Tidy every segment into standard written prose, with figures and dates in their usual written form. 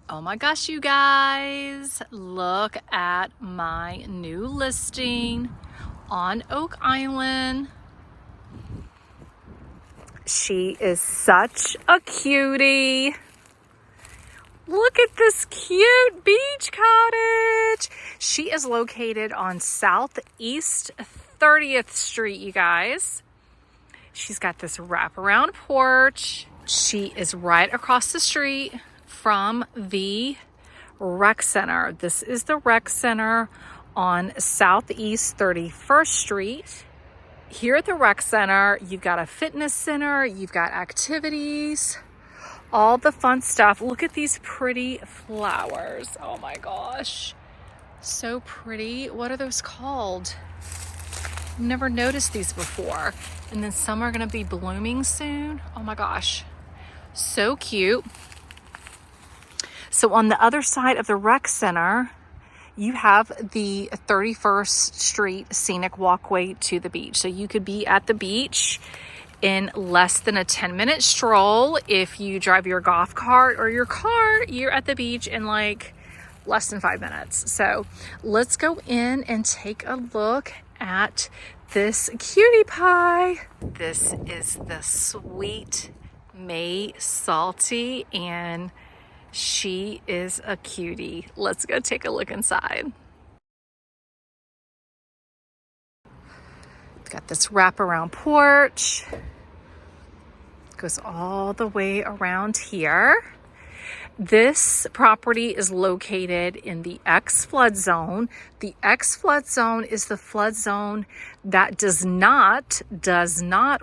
Oh my gosh, you guys, look at my new listing on Oak Island. She is such a cutie. Look at this cute beach cottage. She is located on Southeast 30th Street, you guys. She's got this wraparound porch. She is right across the street from the rec center. This is the rec center on Southeast 31st Street. Here at the rec center, you've got a fitness center, you've got activities, all the fun stuff. Look at these pretty flowers. Oh my gosh, so pretty. What are those called? Never noticed these before. And then some are gonna be blooming soon. Oh my gosh, so cute. So on the other side of the rec center, you have the 31st Street Scenic Walkway to the beach. So you could be at the beach in less than a 10-minute stroll. If you drive your golf cart or your car, you're at the beach in like less than 5 minutes. So let's go in and take a look at this cutie pie. This is the sweet Mae Salty, and she is a cutie. Let's go take a look inside. It's got this wraparound porch. Goes all the way around here. This property is located in the X flood zone. The X flood zone is the flood zone that does not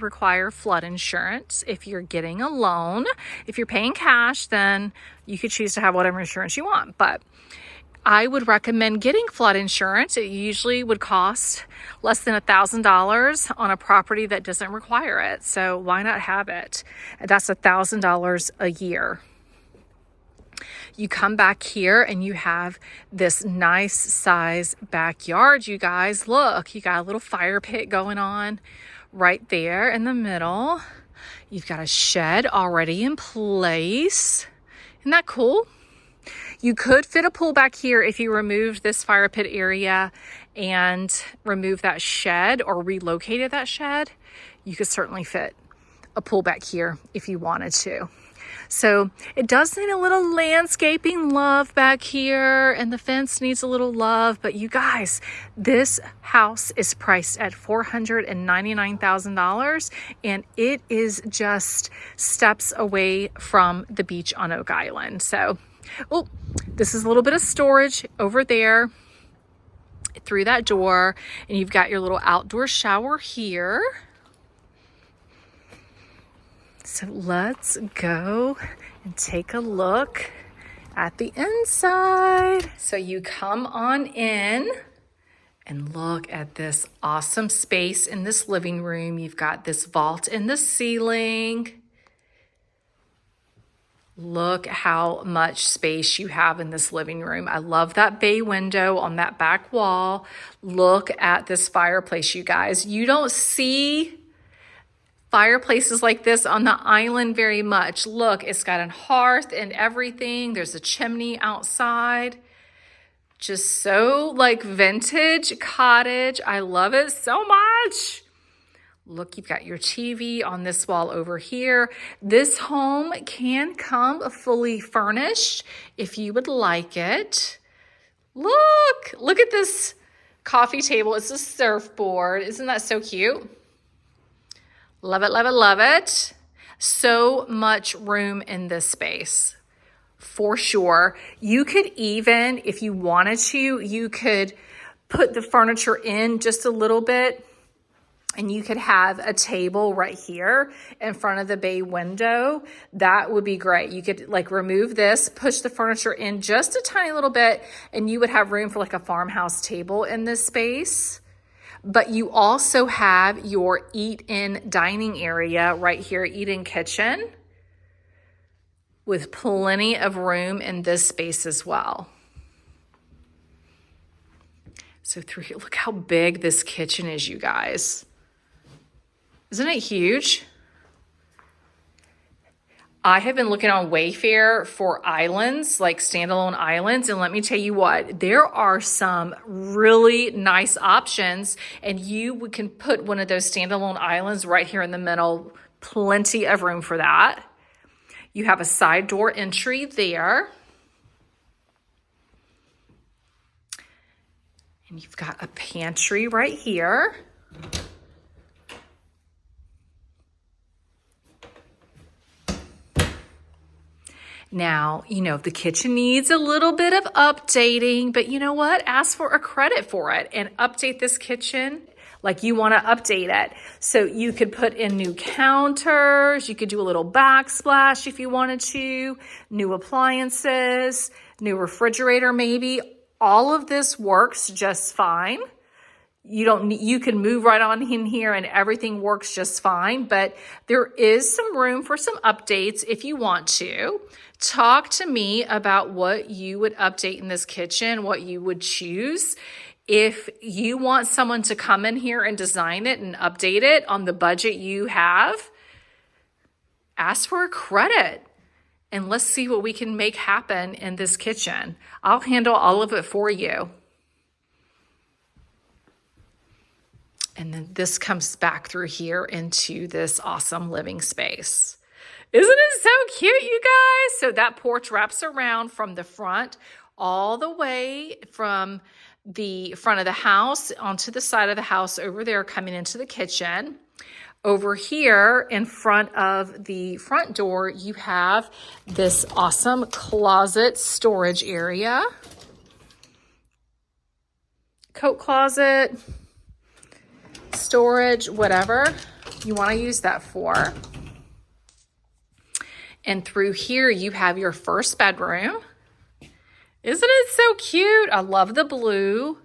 require flood insurance. If you're getting a loan, if you're paying cash, then you could choose to have whatever insurance you want. But I would recommend getting flood insurance. It usually would cost less than $1,000 on a property that doesn't require it. So why not have it? That's $1,000 a year. You come back here and you have this nice size backyard, you guys. Look, you got a little fire pit going on right there in the middle. You've got a shed already in place. Isn't that cool? You could fit a pool back here if you removed this fire pit area and removed that shed or relocated that shed. You could certainly fit a pool back here if you wanted to. So it does need a little landscaping love back here, and the fence needs a little love. But you guys, this house is priced at $499,000, and it is just steps away from the beach on Oak Island. So, oh, this is a little bit of storage over there through that door, and you've got your little outdoor shower here. So let's go and take a look at the inside. So you come on in and look at this awesome space in this living room. You've got this vault in the ceiling. Look how much space you have in this living room. I love that bay window on that back wall. Look at this fireplace, you guys. You don't see fireplaces like this on the island very much. Look, it's got a hearth and everything. There's a chimney outside. Just so like vintage cottage. I love it so much. Look, you've got your TV on this wall over here. This home can come fully furnished if you would like it. Look at this coffee table. It's a surfboard. Isn't that so cute? Love it, love it, love it. So much room in this space, for sure. You could even, if you wanted to, you could put the furniture in just a little bit, and you could have a table right here in front of the bay window. That would be great. You could like remove this, push the furniture in just a tiny little bit, and you would have room for like a farmhouse table in this space. But you also have your eat-in dining area right here, eat-in kitchen, with plenty of room in this space as well. So through here, look how big this kitchen is, you guys. Isn't it huge? I have been looking on Wayfair for islands, like standalone islands, and let me tell you what, there are some really nice options, and you can put one of those standalone islands right here in the middle. Plenty of room for that. You have a side door entry there. And you've got a pantry right here. Now, you know, the kitchen needs a little bit of updating, but you know what? Ask for a credit for it and update this kitchen like you want to update it. So you could put in new counters, you could do a little backsplash if you wanted to, new appliances, new refrigerator maybe. All of this works just fine. You can move right on in here and everything works just fine, but there is some room for some updates if you want to. Talk to me about what you would update in this kitchen, what you would choose. If you want someone to come in here and design it and update it on the budget you have, ask for a credit and let's see what we can make happen in this kitchen. I'll handle all of it for you. And then this comes back through here into this awesome living space. Isn't it so cute, you guys? So that porch wraps around from the front all the way from the front of the house onto the side of the house over there coming into the kitchen. Over here in front of the front door, you have this awesome closet storage area. Coat closet, storage, whatever you want to use that for. And through here, you have your first bedroom. Isn't it so cute? I love the blue.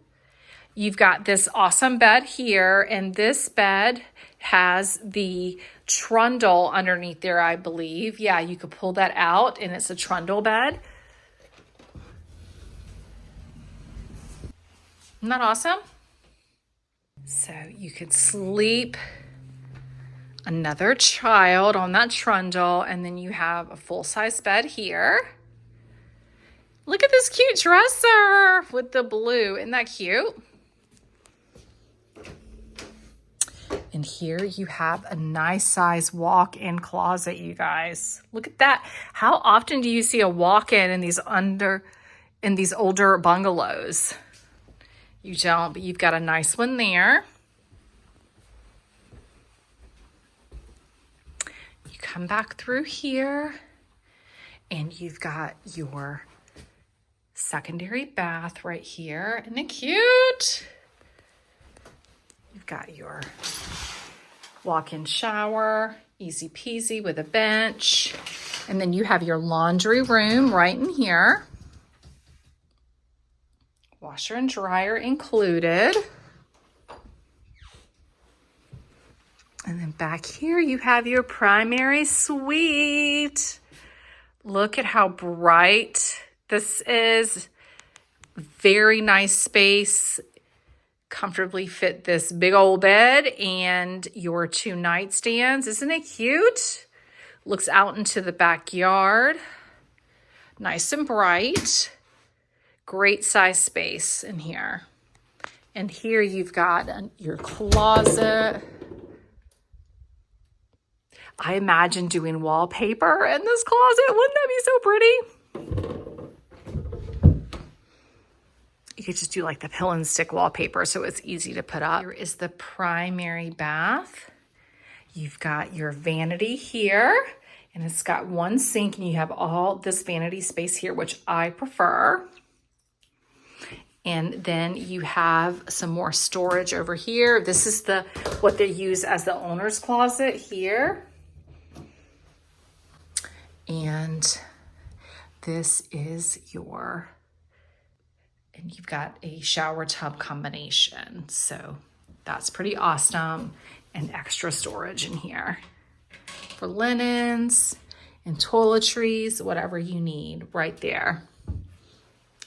You've got this awesome bed here, and this bed has the trundle underneath there, I believe. Yeah, you could pull that out, and it's a trundle bed. Isn't that awesome? So you could sleep another child on that trundle, and then you have a full-size bed here. Look at this cute dresser with the blue. Isn't that cute? And here you have a nice size walk-in closet, you guys. Look at that. How often do you see a walk-in in these older bungalows? You don't, but you've got a nice one there. You come back through here and you've got your secondary bath right here. Isn't it cute? You've got your walk-in shower, easy peasy with a bench. And then you have your laundry room right in here. Washer and dryer included. And then back here you have your primary suite. Look at how bright this is. Very nice space. Comfortably fit this big old bed and your 2 nightstands. Isn't it cute? Looks out into the backyard. Nice and bright. Great size space in here. And here you've got your closet. I imagine doing wallpaper in this closet. Wouldn't that be so pretty? You could just do like the pill and stick wallpaper so it's easy to put up. Here is the primary bath. You've got your vanity here, and it's got 1 sink, and you have all this vanity space here, which I prefer. And then you have some more storage over here. This is what they use as the owner's closet here. And this is and you've got a shower tub combination. So that's pretty awesome. And extra storage in here for linens and toiletries, whatever you need right there.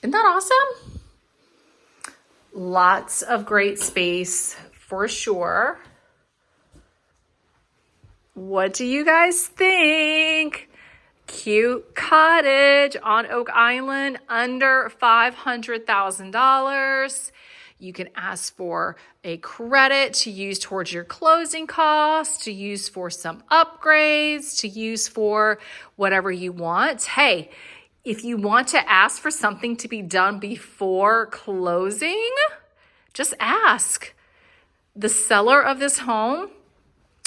Isn't that awesome? Lots of great space for sure. What do you guys think? Cute cottage on Oak Island, under $500,000. You can ask for a credit to use towards your closing costs, to use for some upgrades, to use for whatever you want. Hey, if you want to ask for something to be done before closing, just ask. The seller of this home,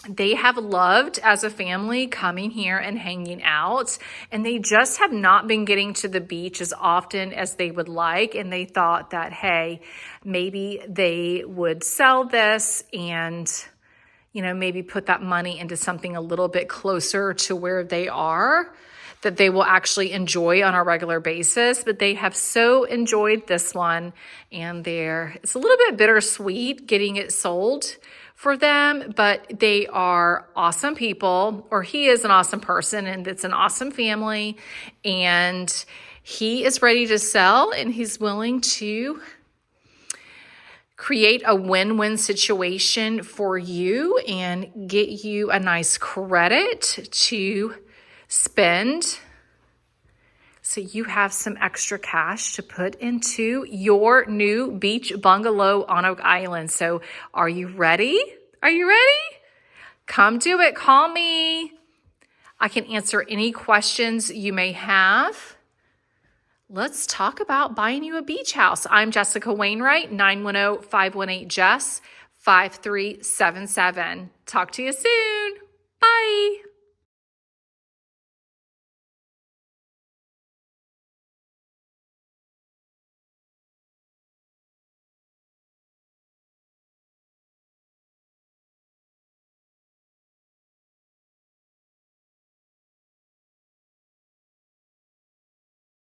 they have loved as a family coming here and hanging out, and they just have not been getting to the beach as often as they would like. And they thought that, hey, maybe they would sell this and, you know, maybe put that money into something a little bit closer to where they are, that they will actually enjoy on a regular basis. But they have so enjoyed this one, and it's a little bit bittersweet getting it sold for them, but they are awesome people, or he is an awesome person, and it's an awesome family, and he is ready to sell, and he's willing to create a win-win situation for you and get you a nice credit to spend, so you have some extra cash to put into your new beach bungalow on Oak Island. So are you ready? Are you ready? Come do it. Call me. I can answer any questions you may have. Let's talk about buying you a beach house. I'm Jessica Wainwright, 910-518-JESS, 5377. Talk to you soon. Bye.